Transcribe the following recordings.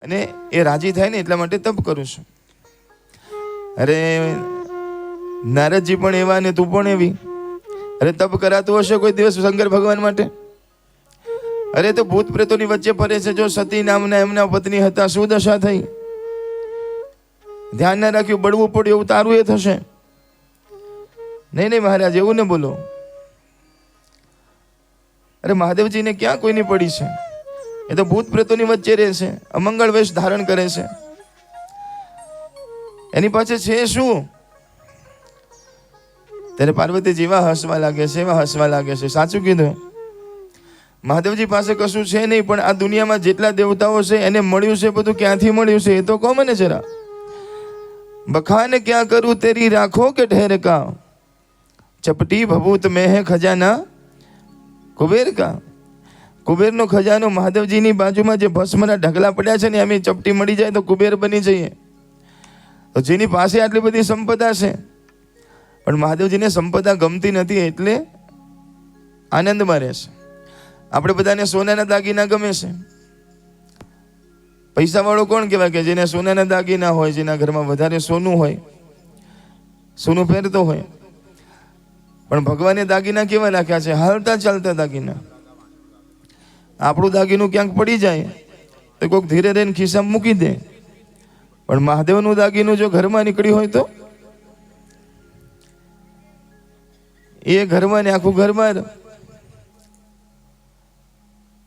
અને એ રાજી થાય ને એટલા માટે તપ કરું છું. અરે નારદજી પણ એવા ને તું પણ એવી. અરે તપ કરાતું હશે કોઈ દિવસ શંકર ભગવાન માટે? અરે તો ભૂત પ્રેતોની વચ્ચે ફરે છે. જો સતી નામના એમના પત્ની હતા, શું દશા થઈ? ધ્યાન ના રાખ્યું, બળવું પડ્યું, એવું તારું એ થશે. નહીં નહીં મહારાજ, એવું ને બોલો. અરે મહાદેવજીને ક્યાં કોઈની પડી છે? એ તો ભૂત પ્રેતોની વચ્ચે રહે છે, અમંગળ વેશ ધારણ કરે છે. એની પાસે છે શું? ત્યારે પાર્વતી જેવા હસવા લાગે છે, એવા હસવા લાગે છે. સાચું કીધું, મહાદેવજી પાસે કશું છે નહીં, પણ આ દુનિયામાં જેટલા દેવતાઓ છે એને મળ્યું છે બધું. ક્યાંથી મળ્યું છે એ તો કહો મને જરા. બખાને ક્યાં કરું તેરી રાખો કે ઠહેર કા, ચપટી ભભૂત મેં હે ખજાના કુબેર કા. કુબેરનો ખજાનો મહાદેવજીની બાજુમાં જે ભસ્મના ઢગલા પડ્યા છે ને, એમ ચપટી મળી જાય તો કુબેર બની જઈએ. તો જેની પાસે આટલી બધી સંપદા છે, પણ મહાદેવજીને સંપદા ગમતી નથી એટલે આનંદમાં રહેશે. આપણે બધાને સોનાના દાગીના ગમે છે. પૈસા વાળો કોણ કહેવાય? કે જેને સોનાના દાગીના હોય, જેના ઘરમાં વધારે સોનું હોય, સોનું પહેરતો હોય. પણ ભગવાને દાગીના કેવા રાખ્યા છે? હાલતા ચાલતા દાગીના. આપણું દાગીનું ક્યાંક પડી જાય તો કોઈક ધીરે રહીને ખિસ્સામાં મૂકી દે, પણ મહાદેવનું દાગીનું જો ઘરમાં નીકળી હોય તો એ ઘરમાં ને આખું ઘર બહાર.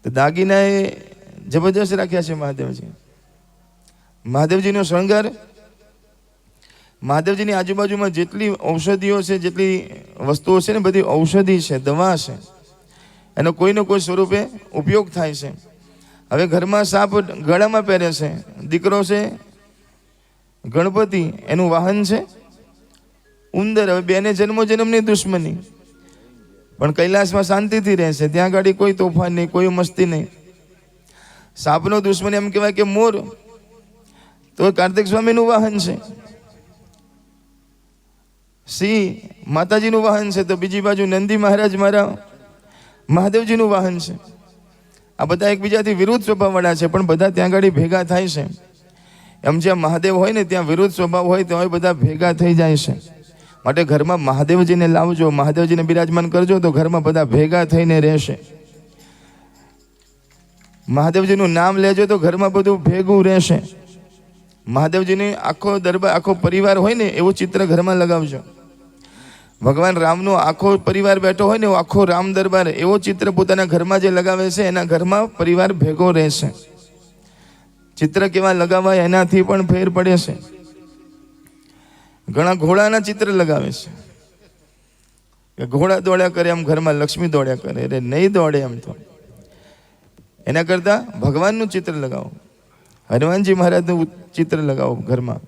તો દાગીના એ જબરજસ્ત રાખ્યા છે મહાદેવજી. મહાદેવજીનો શણગાર, મહાદેવજીની આજુબાજુમાં જેટલી ઔષધિઓ છે, જેટલી વસ્તુઓ છે ને, બધી ઔષધિ છે, દવા છે. એનો કોઈને કોઈ સ્વરૂપે ઉપયોગ થાય છે. હવે ઘરમાં સાપ ગળામાં પહેરે છે. દીકરો છે ગણપતિ, એનું વાહન છે ઉંદર. હવે બેને જન્મો જન્મની દુશ્મની, પણ કૈલાસમાં શાંતિથી રહેશે. ત્યાં ગાડી કોઈ તોફાન નહીં, કોઈ મસ્તી નહીં. સાપનો દુશ્મન એમ કહેવાય કે મોર, તો કાર્તિક સ્વામીનું વાહન છે. સિંહ માતાજીનું વાહન છે, તો બીજી બાજુ નંદી મહારાજ મારા મહાદેવજીનું વાહન છે. આ બધા એકબીજાથી વિરુદ્ધ સ્વભાવવાળા છે, પણ બધા ત્યાં આગળ ભેગા થાય છે. એમ જ્યાં મહાદેવ હોય ને ત્યાં વિરુદ્ધ સ્વભાવ હોય, ત્યાં બધા ભેગા થઈ જાય છે. માટે ઘરમાં મહાદેવજીને લાવજો, મહાદેવજીને બિરાજમાન કરજો, તો ઘરમાં બધા ભેગા થઈને રહેશે. મહાદેવજીનું નામ લેજો તો ઘરમાં બધું ભેગું રહેશે. મહાદેવજીને આખો દરબાર, આખો પરિવાર હોય ને એવું ચિત્ર ઘરમાં લગાવજો. ભગવાન રામનો આખો પરિવાર બેઠો હોય ને, આખો રામ દરબાર, એવો ચિત્ર પોતાના ઘરમાં જે લગાવે છે, એના ઘરમાં પરિવાર ભેગો રહેશે. ચિત્ર કેવા લગાવાય એનાથી પણ ફેર પડે છે. ઘણા ઘોડાના ચિત્ર લગાવે છે કે ઘોડા દોડ્યા કરે એમ ઘરમાં લક્ષ્મી દોડ્યા કરે. અરે નહીં દોડે એમ તો. એના કરતા ભગવાનનું ચિત્ર લગાવો. હનુમાનજી મહારાજનું ચિત્ર લગાવો ઘરમાં.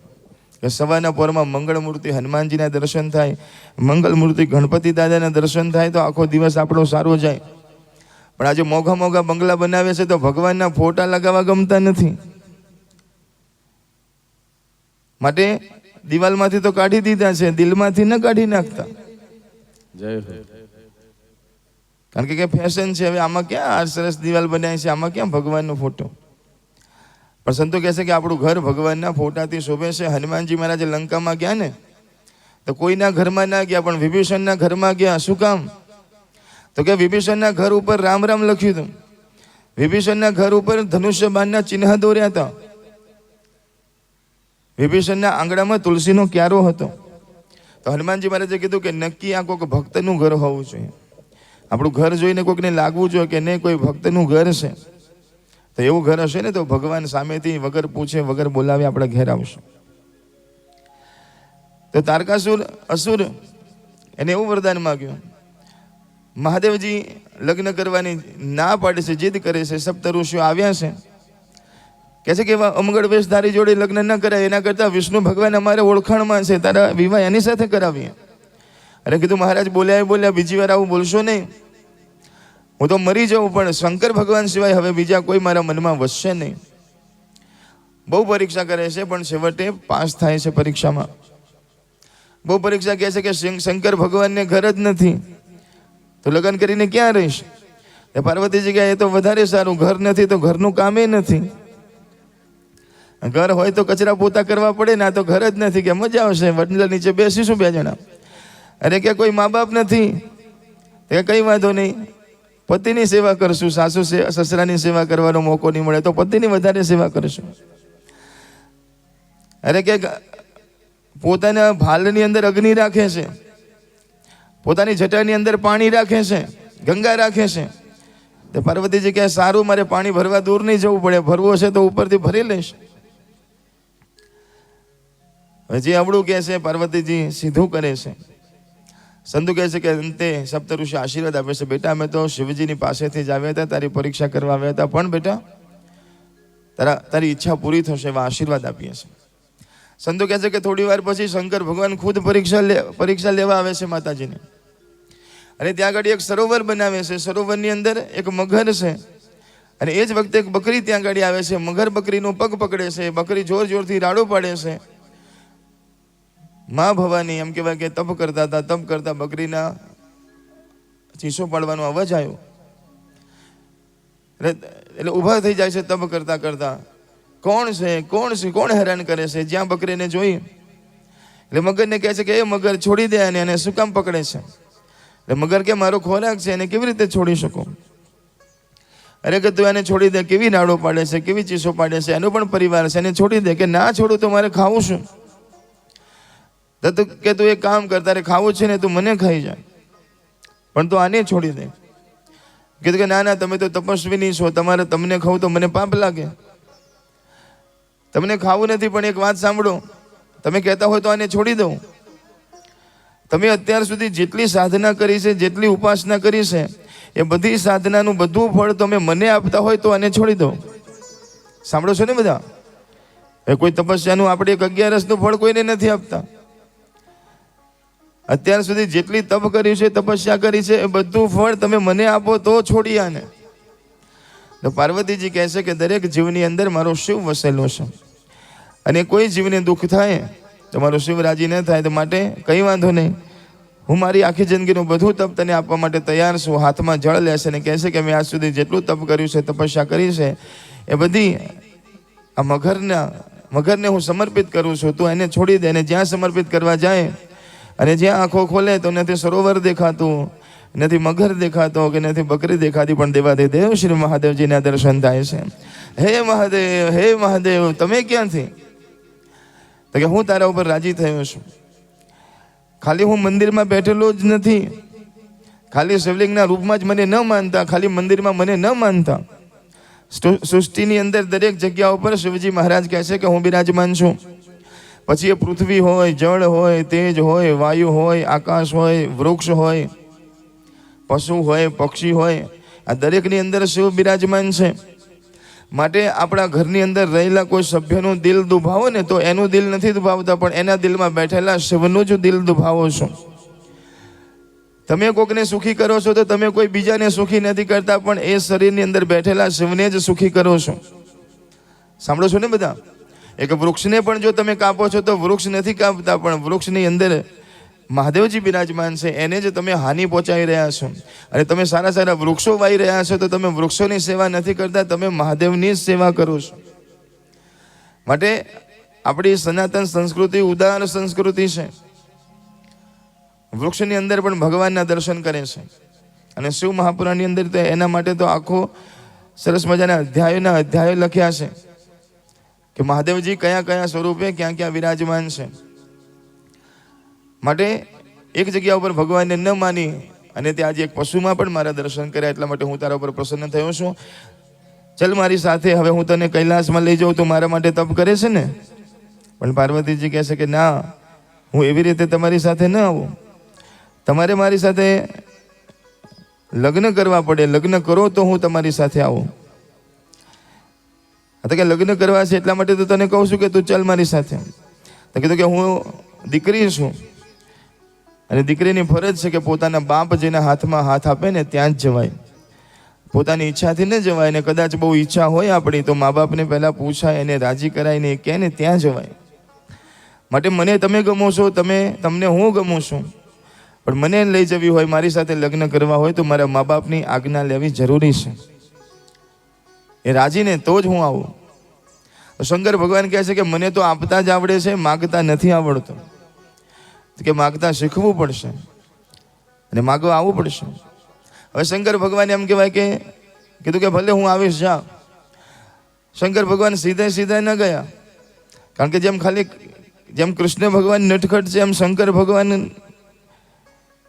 સવારના પોરમાં મંગળ મૂર્તિ હનુમાનજીના દર્શન થાય, મંગળ મૂર્તિ ગણપતિ દાદાના દર્શન થાય, તો આખો દિવસ આપણો સારો જાય. પણ આજે મોંઘા મોંઘા બંગલા બનાવે છે તો ભગવાનના ફોટા લગાવવા ગમતા નથી. માટે દિવાલમાંથી તો કાઢી દીધા છે, દિલમાંથી ન કાઢી નાખતા. કારણ કે ફેશન છે. હવે આમાં ક્યાં આ સરસ દિવાલ બનાવી છે, આમાં ક્યાં ભગવાનનો ફોટો? પણ સંતો કહે છે કે આપણું ઘર ભગવાનના ફોટાથી શોભે છે. હનુમાનજી મહારાજે લંકામાં ગયા ને, તો કોઈના ઘરમાં ના ગયા, પણ વિભીષણના ઘરમાં ગયા. શું કામ? તો કે વિભીષણના ઘર ઉપર રામ રામ લખ્યું હતું. વિભીષણના ઘર ઉપર ધનુષ્ય બાણના ચિહ્ન દોર્યા હતા. વિભીષણના આંગણામાં તુલસીનો ક્યારો હતો. તો હનુમાનજી મહારાજે કીધું કે નક્કી આ કોઈક ભક્તનું ઘર હોવું જોઈએ. આપણું ઘર જોઈને કોઈકને લાગવું જોઈએ કે નહીં કોઈ ભક્તનું ઘર છે. તો એવું ઘર હશે ને તો ભગવાન સામેથી વગર પૂછે વગર બોલાવે આપણે ઘેર આવશે. તો તારકાસુર અસુર એને એવું વરદાન માગ્યું. મહાદેવજી લગ્ન કરવાની ના પાડે છે, જીદ કરે છે. સપ્ત ઋષિઓ આવ્યા છે, કહે છે કે એવા અમગળ વેશધારી જોડે લગ્ન ન કરાય, એના કરતા વિષ્ણુ ભગવાન અમારે ઓળખાણમાં છે, તારા વિવાહ એની સાથે કરાવીએ. અરે કીધું મહારાજ બોલ્યા બીજી વાર આવું બોલશો નહીં. હું તો મરી જાઉં, પણ શંકર ભગવાન સિવાય હવે બીજા કોઈ મારા મનમાં વસશે નહીં. બહુ પરીક્ષા કરે છે, પણ છેવટે પાસ થાય છે પરીક્ષામાં. બહુ પરીક્ષા કહે છે કે શંકર ભગવાનને ઘર જ નથી, તો લગ્ન કરીને ક્યાં રહીશ? પાર્વતીજી કહે એ તો વધારે સારું, ઘર નથી તો ઘરનું કામે નથી. ઘર હોય તો કચરા પોતા કરવા પડે ને, આ તો ઘર જ નથી કે મજા આવશે વડલા નીચે બેસીશું 2 જણા. અરે કે કોઈ મા બાપ નથી, તે કંઈ વાંધો નહીં, પતિની સેવા કરશું. સાસુ સસરાની સેવા કરવાનો મોકો નહીં મળે તો પતિની વધારે સેવા કરશું. અરે કે પોતાના ભાલની અંદર અગ્નિ રાખે છે, પોતાની જટાની અંદર પાણી રાખે છે, ગંગા રાખે છે. તો પાર્વતીજી કહે સારું, મારે પાણી ભરવા દૂર નહીં જવું પડે, ભરવો છે તો ઉપરથી ભરી લઈશ. હજી આવડું કહે છે, પાર્વતીજી સીધું કરે છે. સંતુ કહે છે કે અંતે સપ્તઋષિ આશીર્વાદ આપે છે, બેટા અમે તો શિવજીની પાસેથી જ આવ્યા હતા, તારી પરીક્ષા કરવા આવ્યા હતા, પણ બેટા તારી ઈચ્છા પૂરી થશે એવા આશીર્વાદ આપીએ છીએ. સંતો કહે છે કે થોડી વાર પછી શંકર ભગવાન ખુદ પરીક્ષા લેવા આવે છે માતાજીને. અને ત્યાં આગળ એક સરોવર બનાવે છે. સરોવરની અંદર એક મગર છે અને એ જ વખતે એક બકરી ત્યાં આગળ આવે છે. મગર બકરીનો પગ પકડે છે, બકરી જોર જોરથી રાડો પાડે છે. મા ભવાની એમ કહેવાય કે તપ કરતા હતા, તપ કરતા બકરીના ચીસો પાડવાનો અવાજ આવ્યો એટલે ઊભા થઈ જાય છે. તપ કરતા કરતા કોણ છે, કોણ હેરાન કરે છે? જ્યાં બકરીને જોઈ એટલે મગરને કહે છે કે એ મગર છોડી દે અને શું કામ પકડે છે? એટલે મગર કે મારો ખોરાક છે, એને કેવી રીતે છોડી શકો? અરે કે તું એને છોડી દે, કેવી નાડો પાડે છે, કેવી ચીસો પાડે છે, એનો પણ પરિવાર છે, એને છોડી દે. કે ના છોડું તો મારે ખાવું શું? કે તું એક કામ કર, તારે ખાવું છે ને તું મને ખાઈ જાય, પણ તું આને છોડી દે. કીધું કે ના તમે તો તપસ્વીની છો, તમને ખાવું તો મને પાપ લાગે. તમને ખાવું નથી, પણ એક વાત સાંભળો, તમે કહેતા હોય તો આને છોડી દઉં. તમે અત્યાર સુધી જેટલી સાધના કરી છે, જેટલી ઉપાસના કરી છે, એ બધી સાધનાનું બધું ફળ તમે મને આપતા હોય તો આને છોડી દો. સાંભળો છો ને બધા? એ કોઈ તપસ્યાનું આપણે 11નું ફળ કોઈને નથી આપતા. અત્યાર સુધી જેટલી તપ કરી છે, તપસ્યા કરી છે, એ બધું ફળ તમે મને આપો તો છોડી આને. તો પાર્વતીજી કહે છે કે દરેક જીવની અંદર મારો શિવ વસેલો છે અને કોઈ જીવને દુઃખ થાય તો મારો શિવ રાજી ન થાય, તો માટે કંઈ વાંધો નહીં, હું મારી આખી જિંદગીનું બધું તપ તને આપવા માટે તૈયાર છું. હાથમાં જળ લેશે અને કહે છે કે મેં આજ સુધી જેટલું તપ કર્યું છે, તપસ્યા કરી છે, એ બધી આ મગરને હું સમર્પિત કરું છું. તું એને છોડી દે. અને જ્યાં સમર્પિત કરવા જાય અને જ્યાં આંખો ખોલે તો નથી સરોવર દેખાતું, નથી મગર દેખાતો કે નથી બકરી દેખાતી, પણ દેવાધિદેવ શ્રી મહાદેવજીના દર્શન થાય છે. હે મહાદેવ, હે મહાદેવ, તમે ક્યાંથી? તો કે હું તારા ઉપર રાજી થયો છું. ખાલી હું મંદિરમાં બેઠેલો જ નથી, ખાલી શિવલિંગના રૂપમાં જ મને ન માનતા, ખાલી મંદિરમાં મને ન માનતા, સૃષ્ટિની અંદર દરેક જગ્યા ઉપર શિવજી મહારાજ કહે છે કે હું બિરાજમાન છું. પછી એ પૃથ્વી હોય, જળ હોય, તેજ હોય, વાયુ હોય, આકાશ હોય, વૃક્ષ હોય, પશુ હોય, પક્ષી હોય, આ દરેકની અંદર શિવ બિરાજમાન છે. માટે આપણા ઘરની અંદર રહેલા કોઈ સભ્યનું દિલ દુભાવો ને તો એનું દિલ નથી દુભાવતા, પણ એના દિલમાં બેઠેલા શિવનું જ દિલ દુભાવો છો. તમે કોકને સુખી કરો છો તો તમે કોઈ બીજાને સુખી નથી કરતા, પણ એ શરીરની અંદર બેઠેલા શિવને જ સુખી કરો છો. સાંભળો છો ને બધા? એક વૃક્ષને પણ જો તમે કાપો છો તો વૃક્ષ નથી કાપતા, પણ વૃક્ષની અંદર મહાદેવજી બિરાજમાન છે, એને જ તમે હાનિ પહોંચાડી રહ્યા છો. અને તમે સારા સારા વૃક્ષો વાવી રહ્યા છો તો તમે વૃક્ષોની સેવા નથી કરતા, તમે મહાદેવની જ સેવા કરો છો. માટે આપણી સનાતન સંસ્કૃતિ ઉદાર સંસ્કૃતિ છે. વૃક્ષની અંદર પણ ભગવાનના દર્શન કરે છે. અને શિવ મહાપુરાણની અંદર તો એના માટે તો આખો સરસ મજાના અધ્યાયો લખ્યા છે કે મહાદેવજી કયા કયા સ્વરૂપે ક્યાં ક્યાં વિરાજમાન છે. માટે એક જગ્યા ઉપર ભગવાનને ન માની અને તે આજે એક પશુમાં પણ મારા દર્શન કર્યા, એટલા માટે હું તારા ઉપર પ્રસન્ન થયો છું. ચલ મારી સાથે, હવે હું તને કૈલાસમાં લઈ જાઉં. તું મારા માટે તપ કરે છે ને? પણ પાર્વતીજી કહે છે કે ના, હું એવી રીતે તમારી સાથે ન આવું. તમારે મારી સાથે લગ્ન કરવા પડે, લગ્ન કરો તો હું તમારી સાથે આવું. તો કે લગ્ન કરવા છે એટલા માટે તો તને કહું છું કે તું ચાલ મારી સાથે. તો કીધું કે હું દીકરી છું અને દીકરીની ફરજ છે કે પોતાના બાપ જેના હાથમાં હાથ આપે ને ત્યાં જ જવાય, પોતાની ઈચ્છાથી ન જવાય. ને કદાચ બહુ ઈચ્છા હોય આપણી તો મા બાપને પહેલાં પૂછાય, એને રાજી કરાવીને કહે ને ત્યાં જવાય. માટે મને તમે ગમો છો, તમને હું ગમું છું, પણ મને લઈ જવી હોય, મારી સાથે લગ્ન કરવા હોય તો મારા મા બાપની આજ્ઞા લેવી જરૂરી છે. એ રાજીને તો જ હું આવું. શંકર ભગવાન કહે છે કે મને તો આપતા જ આવડે છે, માગતા નથી આવડતું. કે માગતા શીખવું પડશે અને માગવા આવવું પડશે. હવે શંકર ભગવાન એમ કહેવાય કે કીધું કે ભલે હું આવીશ, જા. શંકર ભગવાન સીધા ન ગયા, કારણ કે જેમ કૃષ્ણ ભગવાન નટખટ છે, એમ શંકર ભગવાન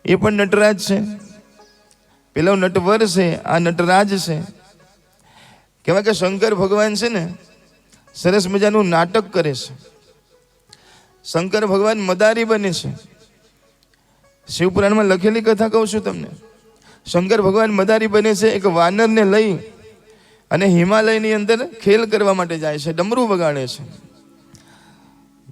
એ પણ નટરાજ છે. પેલો નટવર છે, આ નટરાજ છે. કહેવાય કે શંકર ભગવાન છે ને સરસ મજાનું નાટક કરે છે. શંકર ભગવાન મદારી બને છે. શિવપુરાણમાં લખેલી કથા કહું છું તમને. શંકર ભગવાન મદારી બને છે. એક વાનરને લઈ અને હિમાલયની અંદર ખેલ કરવા માટે જાય છે, ડમરું વગાડે છે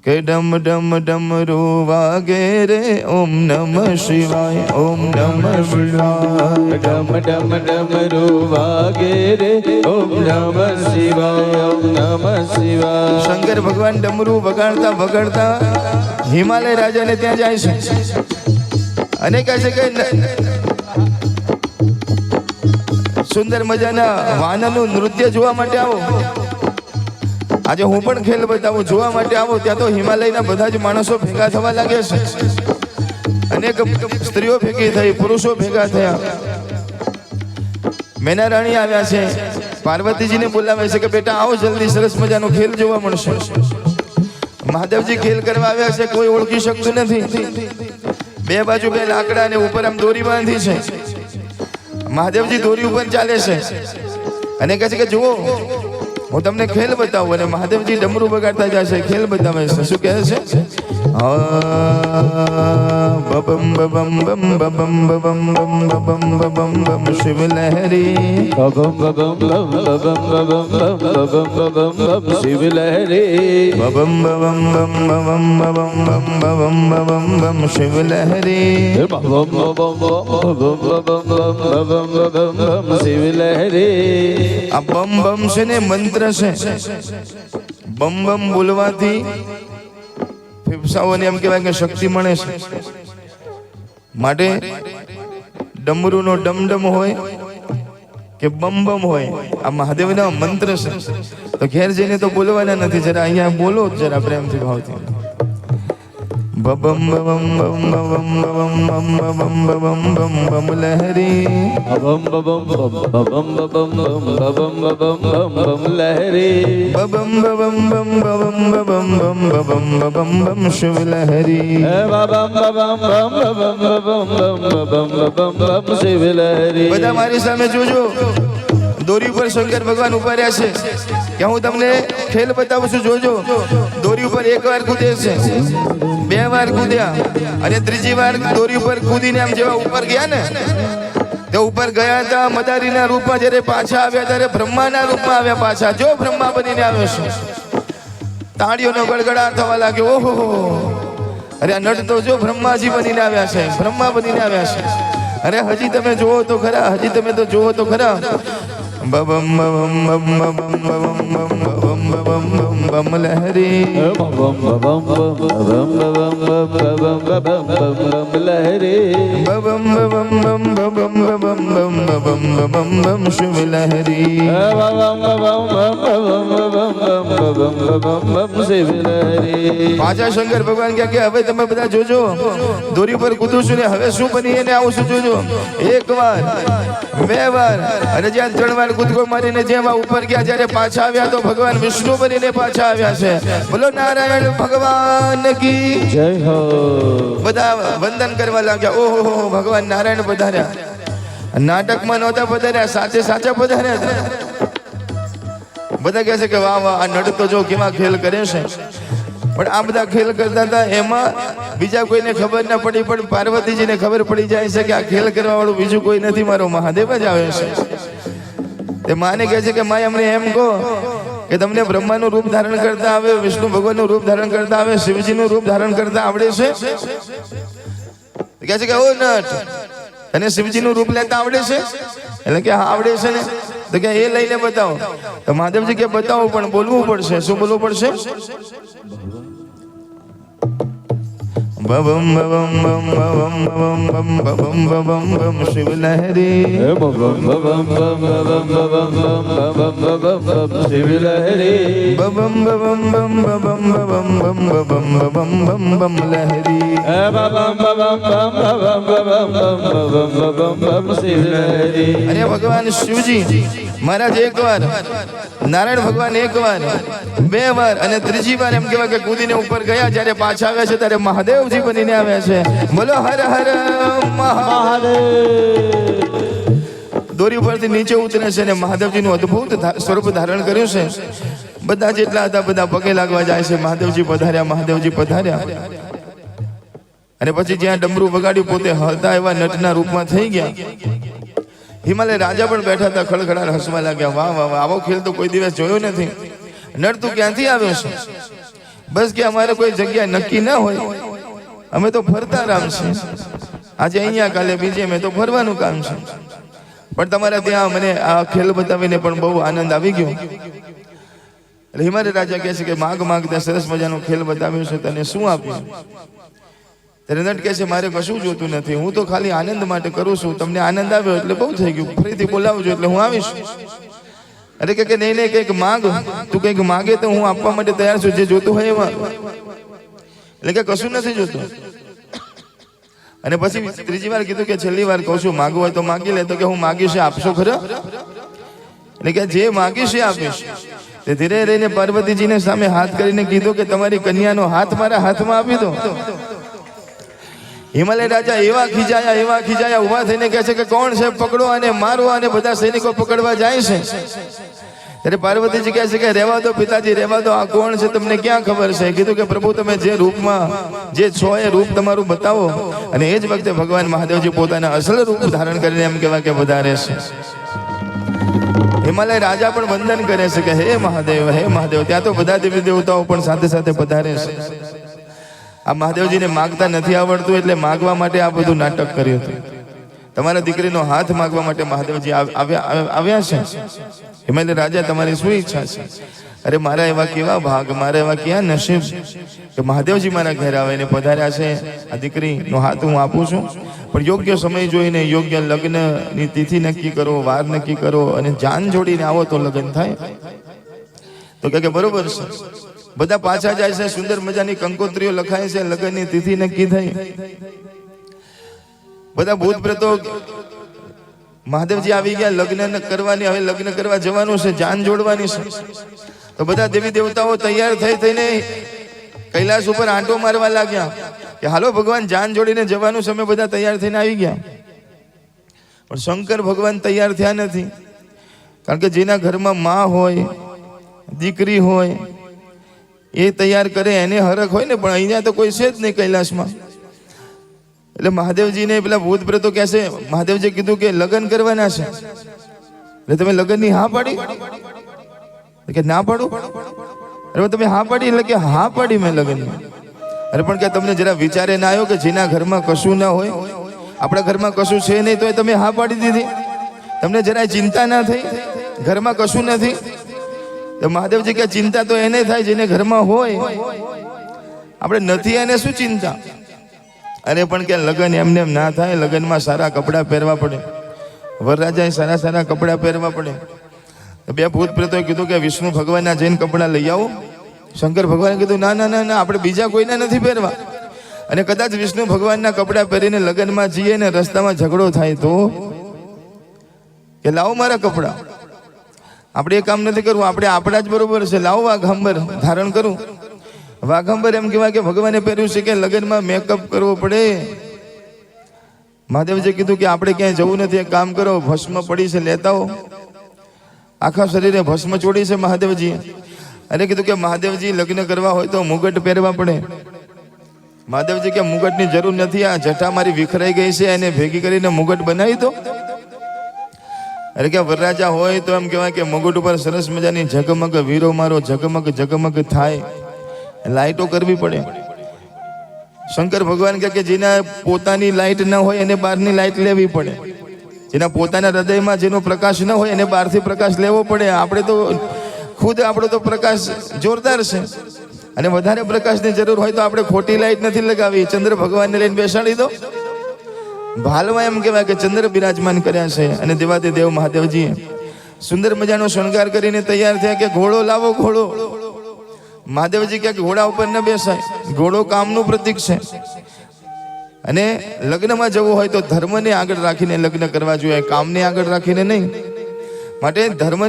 કે ડમ ડમ ડમરું વાગે રે, ઓમ નમઃ શિવાય, ઓમ નમઃ શિવાય. ડમ ડમ ડમરું વાગે રે, ઓમ નમઃ શિવાય, ઓમ નમઃ શિવાય. શંકર ભગવાન ડમરું વગાડતા વગાડતા હિમાલય રાજાને ત્યાં જાય છે અને કહે છે કે સુંદર મજાના વાનરનું નૃત્ય જોવા માટે આવો. આજે હું પણ ખેલ બતાવું, જોવા માટે આવો. ત્યાં તો હિમાલયના બધા જ માણસો ભેગા થવા લાગે છે. અનેક સ્ત્રીઓ ભેગી થઈ, પુરુષો ભેગા થયા. મેના રાણી આવ્યા છે, પાર્વતીજીને બોલાવે છે કે બેટા આવો જલ્દી, સરસ મજાનો ખેલ જોવા મળશે. મહાદેવજી ખેલ કરવા આવ્યા છે, કોઈ ઓળખી શકતું નથી. બે બાજુ બે લાકડા અને ઉપર આમ દોરી બાંધી છે. મહાદેવજી દોરી ઉપર ચાલે છે અને કહે છે કે જુઓ હું તમને ખેલ બતાવું. અને મહાદેવજી ડમરું બગાડતા જાય છે, ખેલ બતાવે છે. શું કહે છે? બબમ બબમ બમ બબમ બબમ બમ બબમ બબમ બમ શિવ લહેરી, બબમ બબમ બમ બબમ બબમ બબમ બબમ બમ શિવ લહેરી, બબમ બબમ બમ બબમ બબમ બમ બબમ બબમ બમ શિવ લહેરી, બબમ બબમ બબમ બબમ બબમ બબમ બમ શિવ લહેરી. આ બમ બમ છે ને મંત્ર છે. બમ બમ બોલવાથી ફેફસાઓને એમ કહેવાય કે શક્તિ મળે છે. માટે ડમરૂનો ડમડમ હોય કે બમ બમ હોય, આ મહાદેવના મંત્ર છે. તો ઘેર જઈને તો બોલવાના નથી, જરા અહીંયા બોલો જરા પ્રેમથી ભાવથી. બબમ બબમ બમ બબમ બબમ બમ બબમ બબમ બમ બમ લહેરી, બબમ બબમ બબમ બબમ બમ બબમ બબમ બમ બમ લહેરી, બબમ બબમ બમ બબમ બબમ બમ બબમ બબમ બમ શિવ લહેરી, બબમ બબમ બમ બબમ બબમ બમ બબમ બબમ શિવ લહેરી. બધા મારી સામે જોજો. દોરી ઉપર શંકર ભગવાન ઉભા રહ્યા છે કે હું તમને ખેલ બતાવું છું, જોજો. દોરી ઉપર એક વાર કૂદે છે, બે વાર કૂદ્યા અને ત્રીજી વાર દોરી ઉપર કૂદીને આમ જેવા ઉપર ગયા ને, તે ઉપર ગયા હતા મદારીના રૂપમાં. જ્યારે પાછા આવ્યા ત્યારે બ્રહ્માના રૂપમાં આવ્યા પાછા. જો બ્રહ્મા બનીને આવ્યો છે. તાળીઓનો ગડગડાટ થવા લાગ્યો. ઓહો, અરે આ નટ તો જો બ્રહ્માજી બનીને આવ્યા છે, બ્રહ્મા બનીને આવ્યા છે. અરે હજી તમે જુઓ તો ખરા, હજી તમે તો જુઓ તો ખરા. બબમ બબમ બમ બબમ બબમ બમ બબમ બબમ બમ બમ લહેરી, બબમ બબમ બબમ બબમ બબમ બબમ બબમ લહેરી, બબમ બબમ બમ બબમ બબમ બમ બબમ બબમ બમ શિવ લહેરી, બબમ બબમ બબમ બબમ બબમ બબમ બમ શિવ લહેરી. પાછા શંકર ભગવાન કહે કે હવે તમે બધા જોજો, દોરી પર કૂદું છું ને હવે શું બની એને આવું છું જોજો. એક વાર, બે વાર અને જ્યાં 3 વાર કૂદકો મારીને જેમ ઉપર ગયા, જ્યારે પાછા આવ્યા તો ભગવાન વિષ્ણુ બનીને પાછા આવ્યા છે. બોલો નારાયણ ભગવાન કી જય હો. બધા વંદન કરવા લાગ્યા. ઓહો, ભગવાન નારાયણ પધાર્યા. નાટકમાં નહોતા પધાર્યા, સાચા પધાર્યા હતા. બધા કહે છે કે વાહ વાહ, આ નટ તો જો કેવા ખેલ કરે છે. પણ આ બધા ખેલ કરતા હતા એમાં બીજા કોઈને ખબર ના પડી, પણ પાર્વતીજીને ખબર પડી જાય છે કે આ ખેલ કરવા વાળું બીજું કોઈ નથી, મારો મહાદેવ જ આવે છે. તે માને કહે છે કે માય અમને એમ કહો કે તમને બ્રહ્માનું રૂપ ધારણ કરતા આવે, વિષ્ણુ ભગવાનનું રૂપ ધારણ કરતા આવે, શિવજીનું રૂપ ધારણ કરતા આવડે છે? કહે છે કે ઓ નટ, તને શિવજીનું રૂપ લેતા આવડે છે? એટલે કે હા આવડે છે ને. તો કે એ લઈને બતાવો. તો મહાદેવજી કે બતાવો, પણ બોલવું પડશે. શું બોલવું પડશે? બબમ બબમ બમ બબમ બબમ બબમ બબમ બમ શિવ લહરી બમ બમ બમ બમ બમ બમ બમ બમ શિવ લહરી બબમ બબમ બમ બબમ બબમ બમ બબમ બબમ બમ બમ લહરી બમ બમ બમ બમ શિવ લહરી. અરે ભગવાન શિવજી મહારાજ એકવાર, નારાયણ ભગવાન એકવાર, બે વાર અને ત્રીજી વાર એમ કહેવાય કે કૂદીને ઉપર ગયા. જ્યારે પાછા આવ્યા છે ત્યારે મહાદેવજી બનીને આવ્યા છે. બોલો હર હર મહાદેવ. દોરી ઉપરથી નીચે ઉતરે છે અને મહાદેવજીનું અદ્ભુત સ્વરૂપ ધારણ કર્યું છે. બધા જેટલા હતા બધા પગે લાગવા જાય છે. મહાદેવજી પધાર્યા, મહાદેવજી પધાર્યા. અને પછી જ્યાં ડમરું વગાડ્યું પોતે હતા એવા નટના રૂપમાં થઈ ગયા. હિમાલય રાજા પણ બેઠા હતા, ખડખડાટ હસવા લાગ્યા. વાહ વાહ વાહ, આવો ખેલ તો કોઈ દિવસ જોયો નથી. નટ તું ક્યાંથી આવ્યો છે? બસ કે અમારે કોઈ જગ્યા નક્કી ના હોય, અમે તો ફરતા રામ છે. આજે અહીંયા, કાલે બીજે, મેં તો ફરવાનું કામ છે. પણ તમારા ત્યાં મને આ ખેલ બતાવીને પણ બહુ આનંદ આવી ગયો. એટલે હિમાલય રાજા કહે છે કે માગ માગતા સરસ મજાનો ખેલ બતાવ્યો છે, તને શું આપ્યું? ત્યારે નટ કહે છે મારે કશું જોતું નથી, હું તો ખાલી આનંદ માટે કરું છું. તમને આનંદ આવ્યો એટલે બહુ થઈ ગયું, ફરીથી બોલાવજો એટલે હું આવીશ. અરે કે નહીં નહીં, કંઈક માગ, તું કંઈક માગે તો હું આપવા માટે તૈયાર છું, જે જોતું હોય એમાં. એટલે કે કશું નથી જોતું. અને પછી ત્રીજી વાર કીધું કે છેલ્લી વાર કહું છું, માગવું હોય તો માગી લે. તો કે હું માગીશ, આપશો ખરા? એટલે કે જે માગીશ એ આપીશ. તે ધીરે રહીને પાર્વતીજીને સામે હાથ કરીને કીધું કે તમારી કન્યાનો હાથ મારા હાથમાં આપી દો. હિમાલય રાજા એવા ખીજાયા, ઉભા થઈને કહે છે કે કોણ છે, પકડો અને મારો. અને બધા સૈનિકો પકડવા જાય છે. ત્યારે પાર્વતીજી કહે છે કે રહેવા દો પિતાજી, રહેવા દો. આ કોણ છે તમને ક્યાં ખબર છે? કીધું કે પ્રભુ તમે જે રૂપમાં જે છો એ રૂપ તમારું બતાવો. અને એ જ વખતે ભગવાન મહાદેવજી પોતાના અસલ રૂપ ધારણ કરીને એમ કહેવાય કે વધારે છે. હિમાલય રાજા પણ વંદન કરે છે કે હે મહાદેવ, હે મહાદેવ. ત્યાં તો બધા દેવી દેવતાઓ પણ સાથે સાથે પધારે છે. આ મહાદેવજીને માગતા નથી આવડતું એટલે માગવા માટે આ બધું નાટક કર્યું હતું. તમારા દીકરીનો હાથ માગવા માટે મહાદેવજી આવ્યા છે. હિમાલય રાજા તમારી શું ઈચ્છા છે? અરે મારા એવા કેવા ભાગ, મારા એવા ક્યાં નસીબ કે મહાદેવજી મારા ઘરે આવીને પધાર્યા છે. આ દીકરીનો હાથ હું આપું છું, પણ યોગ્ય સમય જોઈને યોગ્ય લગ્નની તિથિ નક્કી કરો, વાર નક્કી કરો અને જાન જોડીને આવો તો લગ્ન થાય. તો કે બરોબર છે. બધા પાછા જાય છે. સુંદર મજાની કંકોત્રીઓ લખાય છે, લગ્નની તિથિ નક્કી થઈ. બધા ભૂત પ્રેતો મહાદેવજી આવી ગયા લગ્ન કરવાની. હવે લગ્ન કરવા જવાનું છે, જાન જોડવાની છે. તો બધા દેવી દેવતાઓ તૈયાર થઈને કૈલાસ ઉપર આંટો મારવા લાગ્યા કે હાલો ભગવાન જાન જોડીને જવાનું સમય. બધા તૈયાર થઈને આવી ગયા, પણ શંકર ભગવાન તૈયાર થયા નથી. કારણ કે જેના ઘરમાં માં હોય, દીકરી હોય, એ તૈયાર કરે એને હરખ હોય ને. પણ અહીંયા તો કોઈ છે જ નહીં કૈલાસમાં. એટલે મહાદેવજીને પેલા ભૂત પ્રેતો કહે છે, મહાદેવજી કીધું કે લગ્ન કરવાના છે, એટલે તમે લગ્નની હા પાડી? કે ના પાડું. અરે તમે હા પાડી? એટલે કે હા પાડી મેં લગ્નની. અરે પણ કે તમને જરા વિચારે ના આવ્યો કે જેના ઘરમાં કશું ના હોય, આપણા ઘરમાં કશું છે નહીં તો તમે હા પાડી દીધી? તમને જરાય ચિંતા ના થઈ? ઘરમાં કશું નથી. તો મહાદેવજી કે ચિંતા તો એને થાય જેને ઘરમાં હોય, આપણે નથી એને શું ચિંતા? અરે પણ કે લગ્ન એમને એમ ના થાય, લગ્નમાં સારા કપડાં પહેરવા પડે, વરરાજાએ સારા સારા કપડાં પહેરવા પડે. બે ભૂત પ્રેતોએ કીધું કે વિષ્ણુ ભગવાનના જઈને કપડાં લઈ આવો. શંકર ભગવાને કીધું ના ના ના ના, આપણે બીજા કોઈના નથી પહેરવા. અને કદાચ વિષ્ણુ ભગવાનના કપડાં પહેરીને લગ્નમાં જઈએ ને રસ્તામાં ઝઘડો થાય તો કે લાવો મારા કપડાં. આપણે એ કામ નથી કરવું, આપણે આપણા જ બરોબર છે. લાવો વાઘંબર ધારણ કરું. વાઘંબર એમ કહેવાય કે ભગવાને પહેર્યું છે કે લગ્નમાં મેકઅપ કરવો પડે. મહાદેવજી કીધું કે આપણે ક્યાંય જવું નથી, એક કામ કરો, ભસ્મ પડી છે લેતા હો. આખા શરીરે ભસ્મ ચોડી છે મહાદેવજીએ. અને કીધું કે મહાદેવજી લગ્ન કરવા હોય તો મુગટ પહેરવા પડે. મહાદેવજી કે મુગટની જરૂર નથી, આ જટા મારી વિખરાઈ ગઈ છે, એને ભેગી કરીને મુગટ બનાવી દો. અરે કે વરરાજા હોય તો એમ કહેવાય કે મુગટ ઉપર સરસ મજાની ઝગમગ વીરો મારો ઝગમગ ઝગમગ થાય, લાઈટો કરવી પડે. શંકર ભગવાન કહે કે જેના પોતાની લાઈટ ન હોય એને બહારની લાઈટ લેવી પડે. જેના પોતાના હૃદયમાં જેનો પ્રકાશ ન હોય એને બહારથી પ્રકાશ લેવો પડે. આપણે તો ખુદ આપણો તો પ્રકાશ જોરદાર છે, અને વધારે પ્રકાશની જરૂર હોય તો આપણે ખોટી લાઈટ નથી લગાવી, ચંદ્ર ભગવાનને લઈને બેસાડી દો. ભાલમાં એમ કહેવાય કે ચંદ્ર બિરાજમાન કર્યા છે અને દેવાધિદેવ મહાદેવજીએ સુંદર મજાનો શણગાર કરીને તૈયાર થયા કે ઘોડો લાવો, ઘોડો. મહાદેવજી કે ઘોડા ઉપર ન બેસાય, ઘોડો કામનું પ્રતીક છે અને લગ્નમાં જવું હોય તો ધર્મને આગળ રાખીને લગ્ન કરવા જોઈએ, કામને આગળ રાખીને નહીં. માટે ધર્મ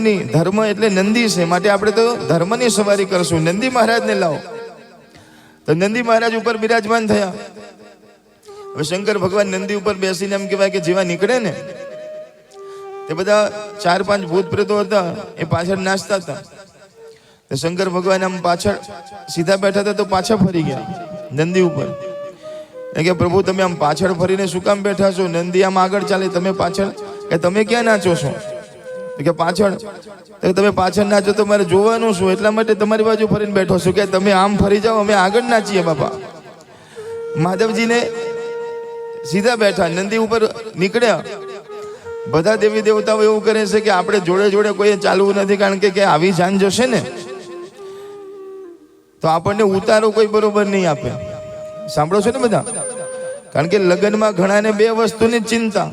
એટલે નંદી છે, માટે આપણે તો ધર્મની સવારી કરશું. નંદી મહારાજને લાવો. તો નંદી મહારાજ ઉપર બિરાજમાન થયા. હવે શંકર ભગવાન નંદી ઉપર બેસીને એમ કહેવાય કે જેવા નીકળે ને તે બધા 4-5 ભૂત પ્રેતો હતા, એ પાછળ નાચતા હતા. તો શંકર ભગવાન આમ પાછળ સીધા બેઠા હતા તો પાછા ફરી ગયા નંદી ઉપર. કે પ્રભુ તમે આમ પાછળ ફરીને શું કામ બેઠા છો? નંદી આમ આગળ ચાલે, તમે પાછળ, કે તમે ક્યાં નાચો છો? કે પાછળ. તમે પાછળ નાચો તો મારે જોવાનું શું? એટલા માટે તમારી બાજુ ફરીને બેઠો છું કે તમે આમ ફરી જાઓ, અમે આગળ નાચીએ બાપા. મહાદેવજીને સીધા બેઠા, નંદી ઉપર નીકળ્યા. બધા દેવી દેવતાઓ એવું કરે છે કે આપણે જોડે જોડે કોઈ ચાલવું નથી, કારણ કે આવી જાન જશે ને તો આપણને ઉતારો કોઈ બરોબર નહીં આપે. સાંભળો છો ને બધા? કારણ કે લગ્નમાં ઘણાને 2 વસ્તુની ચિંતા,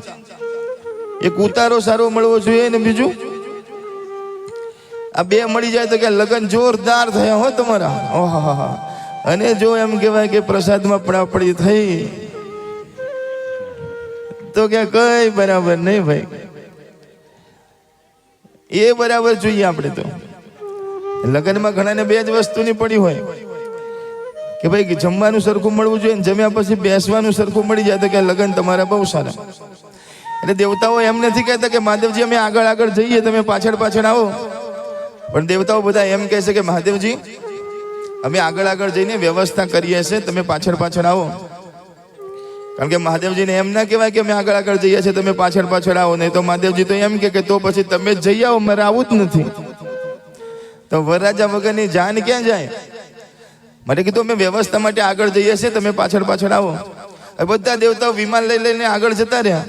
એક ઉતારો સારો મળવો જોઈએ ને બીજું આ 2 મળી જાય તો કે લગ્ન જોરદાર થયા હો તમારા. ઓહા. અને જો એમ કહેવાય કે પ્રસાદમાં પડાપડી થઈ તો કે કઈ બરાબર નહીં ભાઈ. એ બરાબર જોઈએ આપણે તો. લગ્નમાં ઘણાને 2 જ વસ્તુની પડી હોય કે ભાઈ જમવાનું સરખું મળવું જોઈએ ને જમ્યા પછી બેસવાનું સરખું મળી જાય તો કે લગ્ન તમારા બહુ સારા. એટલે દેવતાઓ એમ નથી કહેતા કે મહાદેવજી અમે આગળ આગળ જઈએ, તમે પાછળ પાછળ આવો. પણ દેવતાઓ બધા એમ કહે છે કે મહાદેવજી અમે આગળ આગળ જઈને વ્યવસ્થા કરીએ છીએ, તમે પાછળ પાછળ આવો. કારણ કે મહાદેવજીને એમ ના કહેવાય કે અમે આગળ આગળ જઈએ છીએ, તમે પાછળ પાછળ આવો. નહીં તો મહાદેવજી તો એમ કે તો પછી તમે જ જઈ આવો, મારે આવું જ નથી. તો વરરાજા વગરની જાન ક્યાં જાય? માટે કીધું અમે વ્યવસ્થા માટે આગળ જઈએ છીએ, તમે પાછળ પાછળ આવો. બધા દેવતાઓ વિમાન લઈ લઈને આગળ જતા રહ્યા.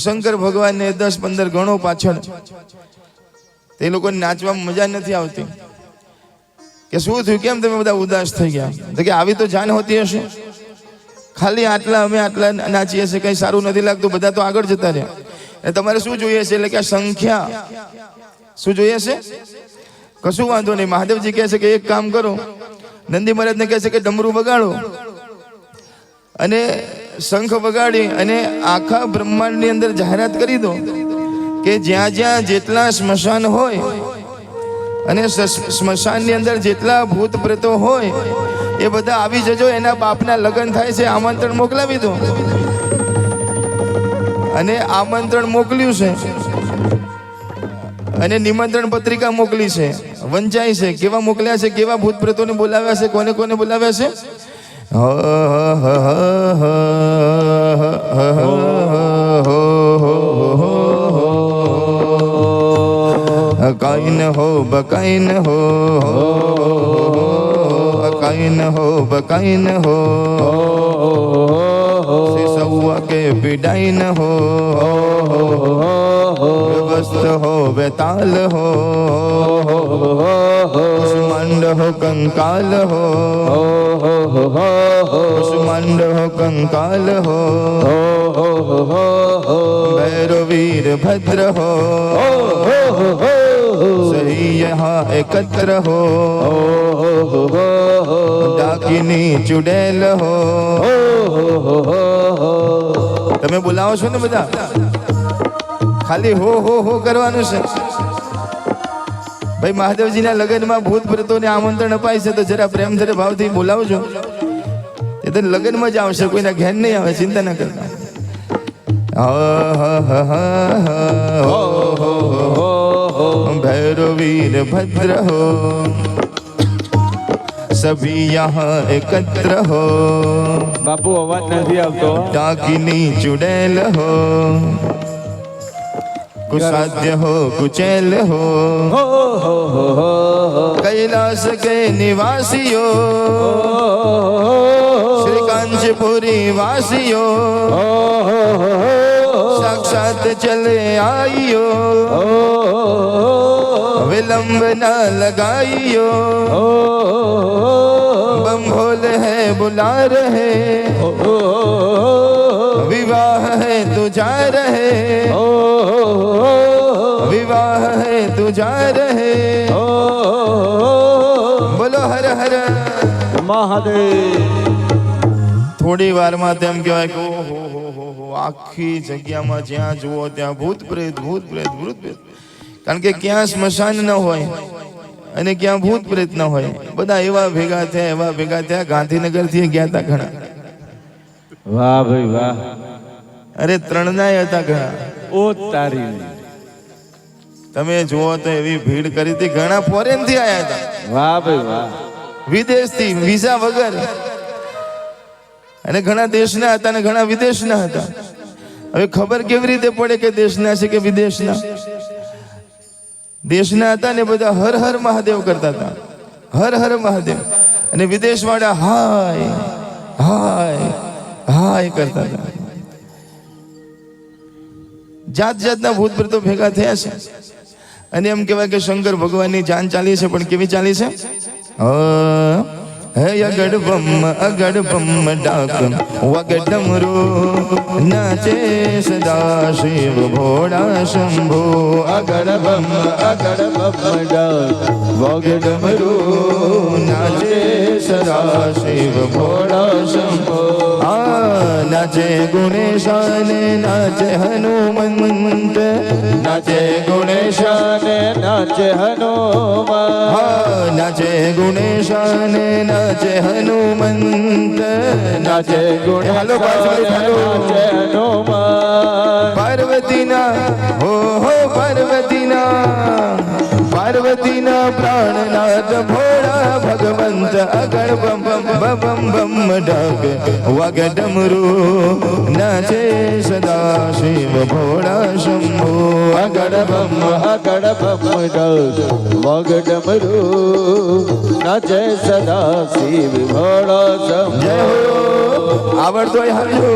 શંકર ભગવાનને 10-15 ગણો પાછળ. તે લોકોને નાચવામાં મજા નથી આવતી. કે શું થયું, કેમ તમે બધા ઉદાસ થઈ ગયા? તો કે આવી તો જાન હોતી હશે, ખાલી આટલા અમે આટલા નાચીએ છીએ, કઈ સારું નથી લાગતું, બધા તો આગળ જતા રહ્યા. અને તમારે શું જોઈએ છે? એટલે કે સંખ્યા શું જોઈએ છે? કશું વાંધો નહીં. મહાદેવજી કહે છે કે એક કામ કરો, નંદી મહારાજને કહે છે કે ડમરું વગાડો અને શંખ વગાડી અને આખા બ્રહ્માંડની અંદર જાહેરાત કરી દો કે જ્યાં જ્યાં જેટલા સ્મશાન હોય અને સ્મશાનની અંદર જેટલા ભૂત પ્રેતો હોય એ બધા આવી જજો, એના બાપના લગ્ન થાય છે, આમંત્રણ મોકલાવી દો. અને આમંત્રણ મોકલ્યું છે અને નિમંત્રણ પત્રિકા મોકલી છે, વંચાઈ છે. કેવા મોકલ્યા છે, કેવા ભૂત પ્રેતોને બોલાવ્યા છે, કોને કોને બોલાવ્યા છે? કાઈન હો બકાઈન હો, કાઈન હો બકાઈન હો, સિસૌવા કે પીડાઈન હો, વ્યવસ્થ હો બેતાલ હો, કુષ્માંડ હો કંકાલ હો, કુષ્માંડ હો કંકાલ હો, ભૈરવ વીર ભદ્ર હો, સહી યહાં એકત્ર હો, ડાકિની ચુડેલ હો. તમે બોલાવો છો ને બધા, ખાલી હો હો હો કરવાનું છે. ભાઈ મહાદેવજીના લગ્નમાં ભૂત પ્રેતોને આમંત્રણ અપાય છે તો જરા પ્રેમ ધરે ભાવથી બોલાવજો. એ તો લગ્નમાં જ આવશે, કોઈના ઘેર નહીં આવે, ચિંતા ના કરતા. भैरव वीर भद्र हो, सभी यहाँ एकत्र हो, બાપુ અવાજ નથી આવતો. डाकिनी चुड़ैल हो, कुसाध्य हो कुचैल हो, कैलाश के निवासियों, श्री कांचपुरी वासियों, साक्षात चले आइयो, विलंब न लगाइयो, बुला रहे, विवाह है तू जा रहे, विवाह है तू जा रहे, बोलो हर हर મહાદેવ. થોડી વારમાં તેમ કહેવાય કે ઓહો આખી જગ્યામાં જ્યાં જુઓ ત્યાં ભૂત પ્રેત ભૂત પ્રેત ભૂત પ્રેત. કારણ કે ક્યાં સ્મશાન ન હોય અને ક્યાં ભૂત પ્રેત ન હોય, બધા એવા ભેગા થયા ગાંધીનગર થી ગયા હતા ઘણા. વાહ ભાઈ વાહ. અરે ત્રણનાય હતા ઘણા. ઓ તારી. તમે જુઓ તો એવી ભીડ કરી હતી, ઘણા ફોરેન થી આયા હતા, વાહ ભાઈ વાહ. વિદેશ થી વિઝા વગર, અને ઘણા દેશના હતા અને ઘણા વિદેશના હતા. હવે ખબર કેવી રીતે પડે કે દેશના છે કે વિદેશના? દેશના હતા ને બધા હર હર મહાદેવ કરતા હતા, હર હર મહાદેવ, અને વિદેશ વાળા હાય હાય હાય કરતા હતા. જાત જાતના ભૂત પ્રેતો ભેગા થયા છે. અને એમ કહેવાય કે શંકર ભગવાનની જાન ચાલી છે, પણ કેવી ચાલી છે? હે અગડ બમ ડાક વગડમરો નાચે સદા શિવ ભોળા શંભો. અગડ બમ ડાક વગડમરો નાચે સદા શિવ ભોળા શંભો. નાચે ગુણેશાન નાચે હનુમંત, નાચે ગુણેશાન નાચે હનુમાન, નાચે ગુણેશાન નાચે હનુમંત, નાચે ગુણેશાન નાચે હનુમાન. પાર્વતીના હો પાર્વતીના પ્રાણનાથ ભોળા ભગવંત અગળ બમ બમ બમ ડાક વગડમરૂ નાચે સદા શિવ ભોળા શંભો. અગડ બમ ડાક વગડમરૂ નાચે સદા શિવ ભોળા શંભો. જય હો. આવડતો હોય હાલો.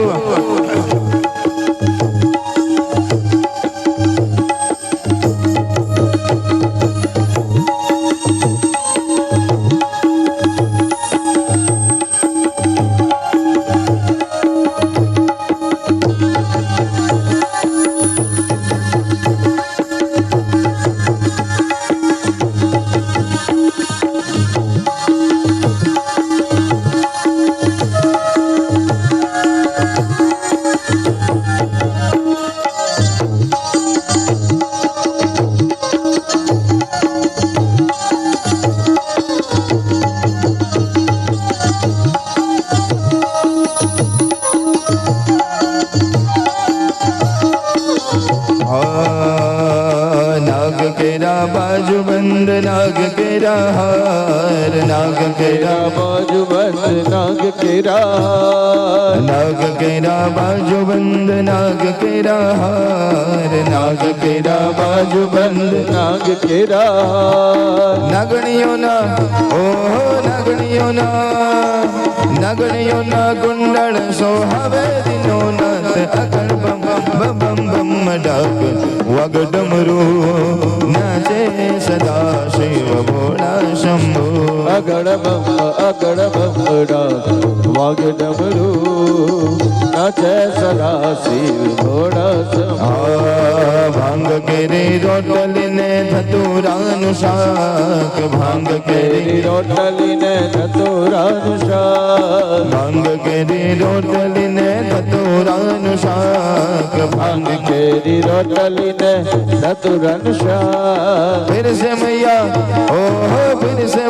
नाग केरा बाजू बंद नाग केरा हार, नाग केरा બાજુ બંધ નાગ કેરા, नाग केरा बाजू बंद नाग केरा हार, नाग केरा बाजू बंद. નાગ કેરા નાગણીઓના ઓહો નાગણીઓના કુંડળ સોહાવે દિનો નાથ અગળ બમ બમ બમ ડાક વગડમરૂ નાચે સદા શિવ ભોળા શંભો. અગડ બમ ડાક વગડમરૂ નાચે સદા શિવ ભોળા શંભો. ભાંગ કેરી રોટલીને ધતુરાનું શાક, ભાંગ કેરી રોટલીને ધતુરાનું શાક, ભાંગ કેરી રોટલીને ધતુરાનું શાક, ભાંગ કેરી રોટલીને ધતુરાનું શાક. फिर से मैया ओहो फिर से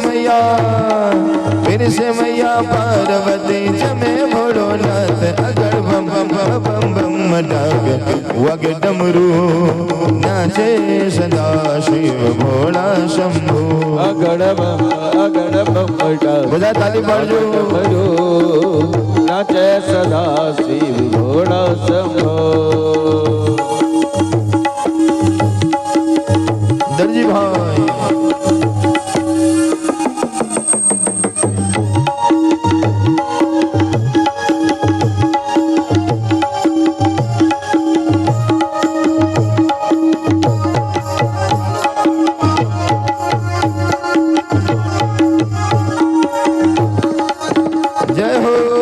मैया पार्वती जमे भोलो नाथ अगड़ बम बम बम डाक वगडमरू नाचे सदा શિવ ભોળા શંભો. અગડ બમ ડાક બધા તાલી પાડજો. નાચે સદા શિવ ભોળા શંભો. દરજી ભાઈ જય હો.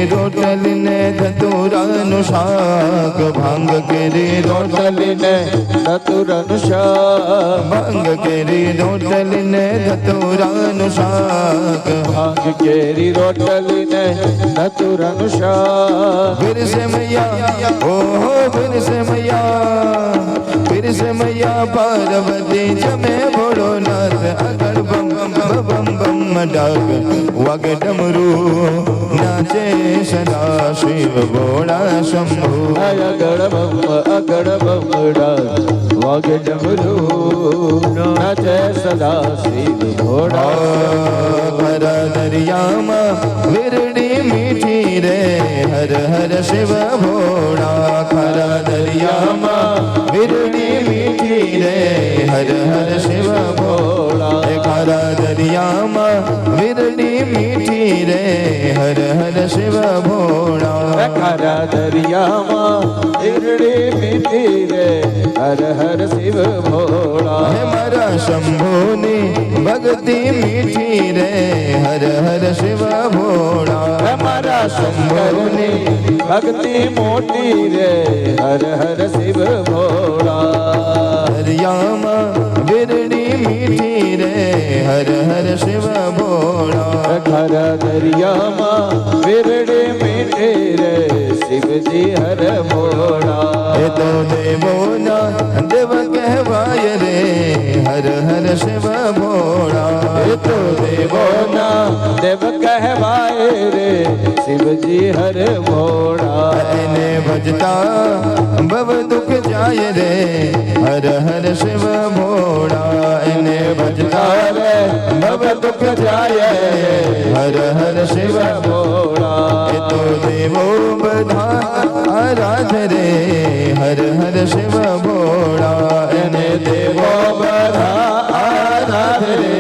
રોટલી ને ધતુરાનું શાક ભાંગ કેરી રોટલી રોટલીને ધતુરાનું શાક ભાંગ કેરી રોટલી ને ધતુરાનું શાક ભાંગ કેરી રોટલીને ધતુરાનું શાક બિરસે મૈયા ઓહો બિરસે મૈયા પાર્વતી જમે ભોળોનાથ આગળ બમ બમ બમ ડાક વાગે ડમરું નાચે સદા શિવ ભોળા શંભુ અગળ બમડા વાગે ડમરું નાચે સદા શિવ ભોળા ખરા દરિયામાં વિરડી મીઠી રે હર હર શિવ ભોળા ખરા દરિયામાં વિરડી મીઠી રે હર હર શિવ ભોળા ખરા દરિયામાં વિરડી મીઠી રે હર હર શિવ ભોળા ખરા દરિયામાં ઈરડી મીઠી રે હર હર શિવ ભોળા હે મારા શંભુની ભક્તિ મીઠી રે હર હર શિવ ભોળા મારા શંભુની ભક્તિ મોટી રે હર હર શિવ ભોળા દરિયામાં વિરડી મીઠી રે હર હર શિવ ભોળા ખરા દરિયામાં વિરડી મીઠી રે શિવજી હર ભોળા એ તો દેવોના દેવ કહેવાય રે હર હર શિવ ભોળા એ તો દેવોના દેવ કહેવાય રે શિવજી હર ભોળા એને ભજતા ભવ દુઃખ જાય રે હર હર શિવ ભોળા એને ભજતા રે ભવ દુઃખ જાય હર હર શિવ ભોળા એ તો દેવો બધા આરાધ રે હર હર શિવ ભોળા એને દેવો બધા આરાધ રે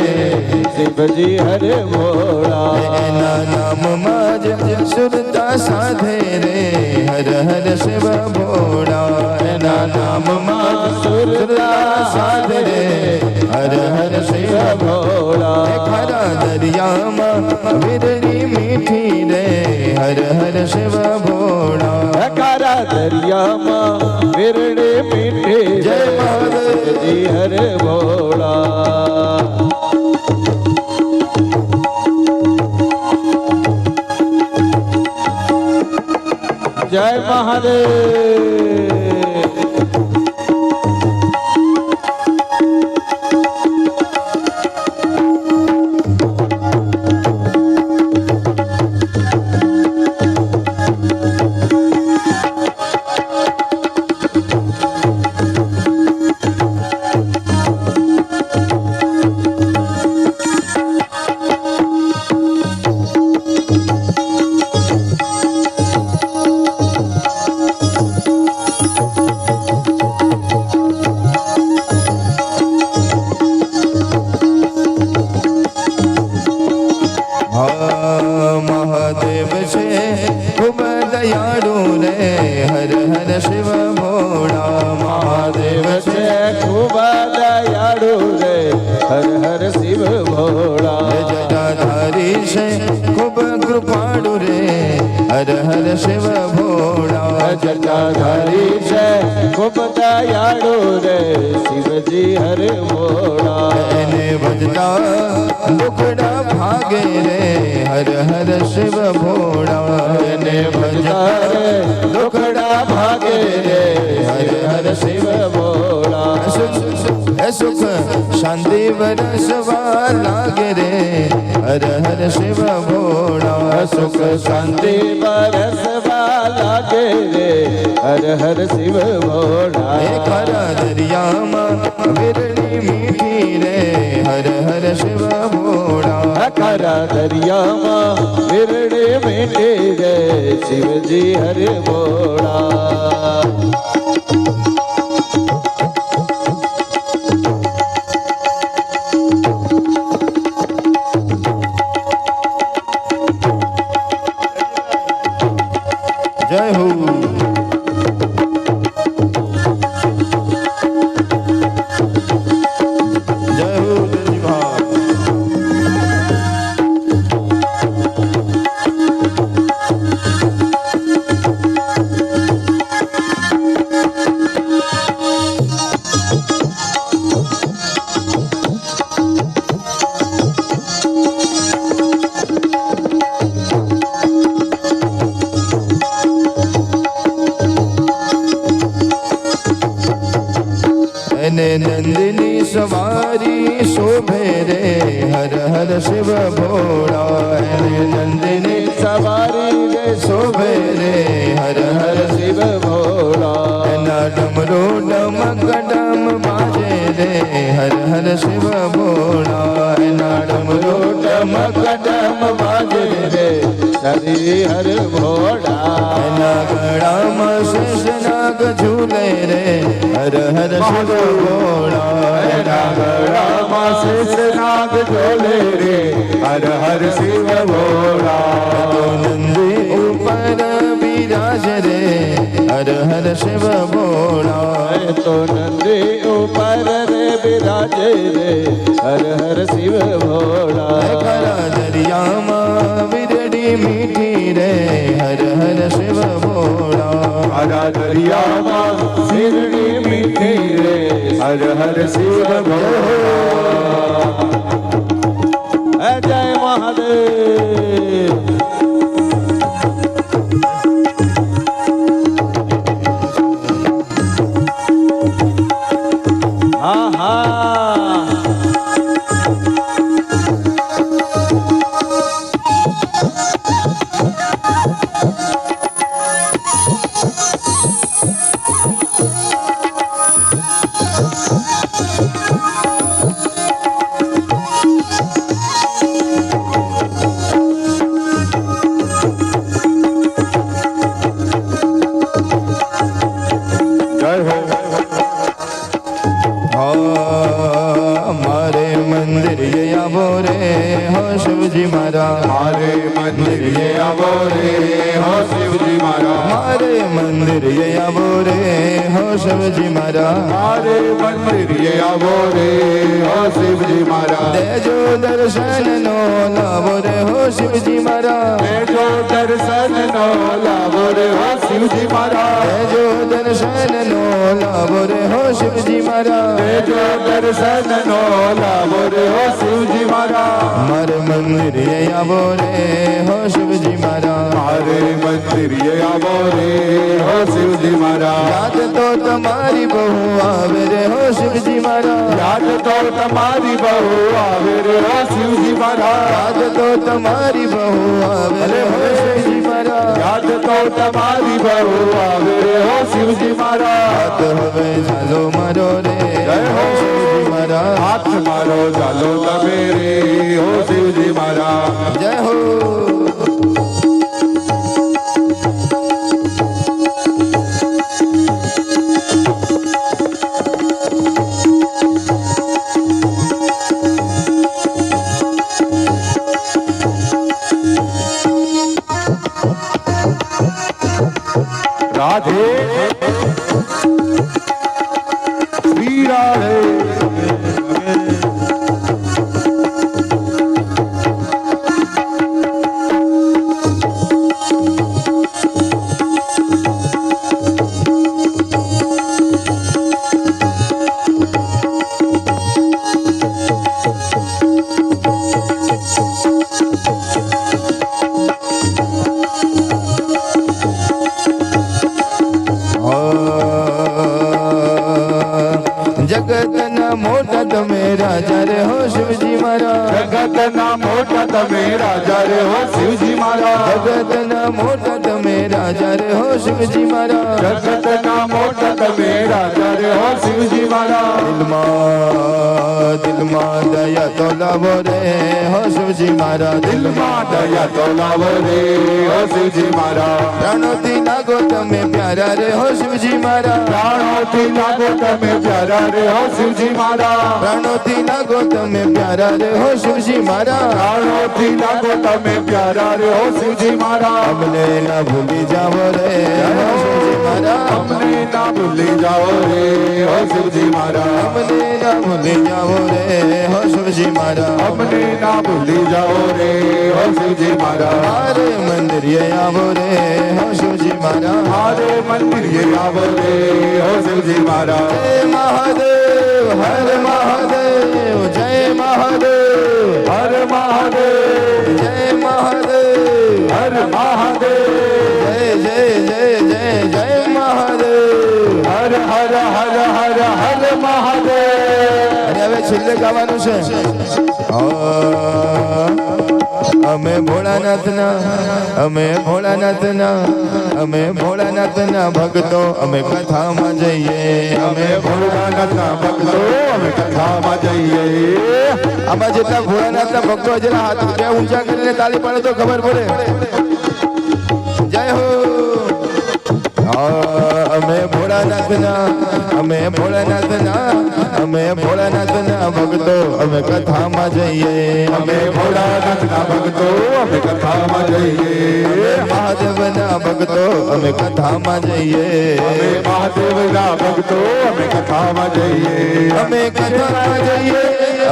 શિવજી હર ભોળા એના નામમાં જ સુરતા સાધે રે હર હર શિવ ભોળા એના નામમાં જ સુરતા સાધે રે હર હર શિવ ભોળા ખરા દરિયામાં વિરડી મીઠી રે હર હર શિવ ભોળા ખરા દરિયામાં વિરડી મીઠી જય મહાદેવ શિવજી હર ભોળા જય મહાદેવ મહાદેવ છે ખૂબ દયાળુ રે હર હર શિવ ભોળા મહાદેવ છે ખૂબ દયાળુ રે હર હર શિવ ભોળા જટાધારી છે ખૂબ કૃપાળુ રે હર હર શિવ ભોળા જટાધારી છે ખૂબ દયાળુ રે શિવજી હર ભોળા એને ભજતા દુખડા ભાગે રે હર હર શિવ ભોળા એને ભજતા રે દુખડા ભાગે રે હર હર શિવ ભોળા સુખ શાંતિ વરસવા લાગે રે હર હર શિવ ભોળા સુખ શાંતિ બરસવા લાગે રે હર હર શિવ ભોળા ખરા દરિયામાં વિરડી મીઠી રે હર હર શિવ ભોળા ખરા દરિયામાં વિરડે મીઠી રે શિવજી હર ભોળા જય હો જય હો જય ભા એને નંદની સવારી શોભે રે હર હર શિવ ભોળા એને નંદની સવારી રે શોભે રે હર હર શિવ ભોળા એના ડમરો ડમક ડમ બાજે રે હર હર શિવ ભોળા એના ડમરો ડમક ડમ બાજે રે શ્રી હર ભોળા એના ગળામાં શેષનાગ ઝૂલે રે હર હર શિવ ભોળા એના ગળામાં શેષનાગ ઝૂલે રે હર હર શિવ ભોળા તો નંદી ઉપર બિરાજ રે હર હર શિવ ભોળા તો નંદી ઉપર રે બિરાજે રે હર હર શિવ ભોળા ખરા દરિયામાં વિરડી મીઠી રે હર હર શિવ ભોળા હરા દરિયામાં શિરડી મીઠી રે હર હર શિવ ભોળા જય મહાદેવ હા હા મારે મંદિર આવો રે હો શિવજી મારા મારે મંદિર આવો રે હો શિવજી મારા મારે મંદિર આવો રે હો શિવજી મારા મારે મંદિર આવો રે હો શિવજી મારા દેજો દર્શન નો લાવો રે હો શિવજી મારા દેજો દર્શન નો લાવો રે હો શિવજી મારા દેજો દર્શન નો લાવો રે હો શિવજી મારા દેજો દર્શન નો લાવો રે હો શિવજી મારા મારે મંદિર આવો રે હો શિવજી મારા મારે મંદિર આવો રે હો શિવજી મારા યાદ તો તમારી બહુ આવે રે હો શિવજી મારા યાદ તો તમારી બહુ આવે રે હો શિવજી મારા યાદ તો તમારી બહુ આવે રે હો શિવજી મારા યાદ તો તમારી બહુ આવે રે હો શિવજી મારા હાથ હવે ચાલો મારો રે જય હો શિવજી મારા હાથ મારો ચાલો તમે રે હો શિવજી મારા જય હો राधे श्री राधे જગતના મોટા તમે રાજા રે હો શિવજી મારા જગતના મોટા તમે રાજા રે હો શિવજી મારા જગતના મોટા તમે રાજા રે હો શિવજી મારા જગતના મોટા તમે રાજા રે હો શિવજી મારા દિલમાં દયા તો લાવો રે હો શિવજી મારા દિલમાં દયા તો લાવો રે હો શિવજી મારા પ્રાણોથી નાગો તમે પ્યારા રે હો શિવજી મારા પ્રાણોથી નાગો તમે પ્યારા રે હો શિવજી મારા પ્રાણોથી નાગો તમે પ્યારા રે હો શિવજી મારા પ્રાણોથી નાગો તમે પ્યારા રે હો શિવજી મારા અમને ના ભૂલી જાવો રે હો શિવજી મારા અમને ના ભૂલી જાઓ રે હો શિવજી મારા અમને ના ભૂલી જાવો રે હો શિવજી મારા અમને ના ભૂલી જાઓ રે હો શિવજી મારા મારે મંદિર આવો રે હો શિવજી મારા મારે મંદિર આવો રે હો શિવજી મારા જય મહાદેવ હર મહાદેવ જય મહાદેવ હર મહાદેવ જય મહાદેવ હર મહાદેવ જય જય જય જય જય મહાદેવ હર હર હર હર હર મહાદેવ છેલ્લે ગાવાનું છે અમે ભોળાનાથના અમે ભોળાનાથના અમે ભોળાનાથના ભક્તો અમે કથામાં જઈએ અમે ભોળાનાથના ભક્તો અમે કથામાં જઈએ. આમાં જેટલા ભોળાનાથના ભક્તો જેટલા હાથ બે ઊંચા કરીને તાળી પાડે તો ખબર પડે. જય હો. અમે ભોળાનાથના અમે ભોળાનાથના અમે ભોળાનાથના ભક્તો અમે કથામાં જઈએ અમે ભોળાનાથના ભક્તો અમે કથામાં જઈએ. મહાદેવના ભક્તો અમે કથામાં જઈએ અમે મહાદેવના ભક્તો અમે કથામાં જઈએ. અમે કથામાં જઈએ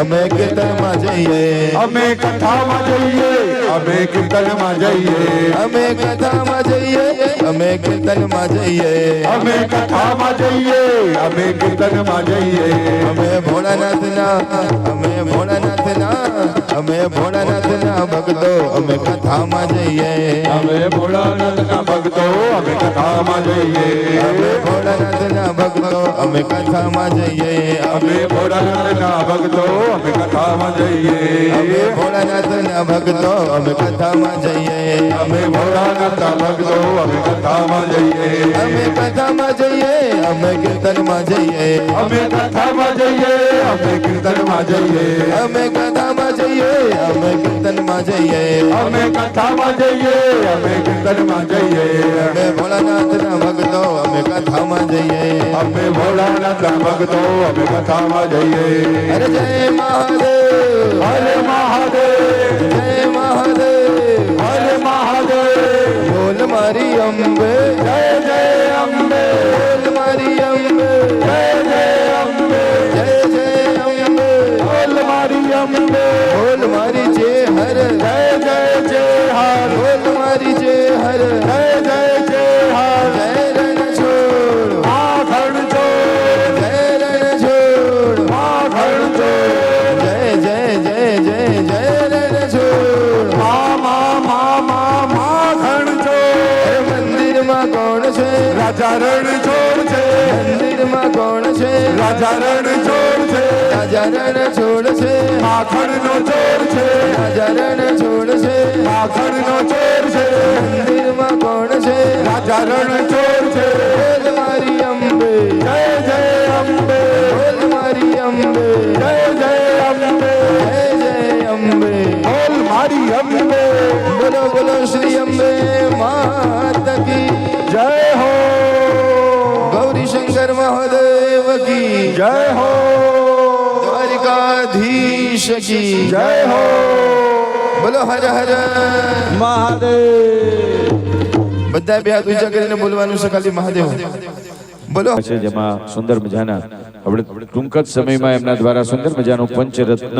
અમે કીર્તનમાં જઈએ અમે કથામાં જઈએ અમે કીર્તનમાં જઈએ. અમે કથામાં જઈએ અમે કીર્તનમાં જઈએ અમે કથામાં જઈએ અમે કીર્તનમાં જઈએ. અમે ભોળાનાથના અમે ભોળાનાથના અમે ભોળાનાથના ભક્તો અમે કથામાં જઈએ અમે ભોળાનાથના ભક્તો અમે કથામાં જઈએ. અમે ભોળાનાથના ભક્તો અમે કથામાં જઈએ અમે ભોળાનાથના ભક્તો અમે કથામાં જઈએ. અમે ભોળાનાથના ભક્તો અમે કથામાં જઈએ અમે ભોળાનાથના ભક્તો અમે કથામાં જઈએ. અમે કથામાં જઈએ અમે કીર્તનમાં જઈએ અમે કથામાં જઈએ અમે કીર્તનમાં જઈએ. અમે કથામાં જઈએ અમે કીર્તનમાં જઈએ અમે કથામાં જઈએ અમે કીર્તનમાં જઈએ. અમે ભોળાનાથના ભક્તો અમે કથામાં જઈએ અમે ભોળાનાથના ભક્તો અમે કથામાં જઈએ. અરે જય મહાદેવ હરે મહાદેવ જય મહાદેવ હરે મહાદેવ. બોલ મારી અંબે જય જય અંબે બોલ મારી અંબે જય જય અંબે જય જય અંબે બોલ મારી અંબે બોલ મારી જે હર જય જય જય હર બોલ મારી જે હર જય જય જય હર. જય રણ છોડ માખણ ચોર જય રણ છોડ માખણ ચોર જય જય જય જય જય રણ છોડ માખણ ચોર. અરે મંદિરમાં કોણ છે રાજા રણ ચોર છે મંદિરમાં કોણ છે રાજા રણ ચોર છે. રાજા રણ છોડ છે માખણ નો ચોર છે રાજા રણ છોડ છે માખણ નો ચોર છે. મંદિરમાં કોણ છે રાજા રણ ચોર છે. બોલ મારી અંબે જય જય અંબે બોલ મારી અંબે જય જય અંબે જય જય અંબે બોલ મારી અંબે. બોલો બોલો શ્રી અંબે માત કી જય હો ગૌરી શંકર મહાદેવ કી જય હો દ્વારિકાધીશ કી જય હો બોલો હર હર મહાદેવ. બધા બે હાથ ઊંચા કરીને બોલવાનું છે ખાલી મહાદેવ બોલો છે જેમાં સુંદર મજાના આપણે ટૂંક જ સમયમાં એમના દ્વારા સુંદર મજાનું પંચરત્ન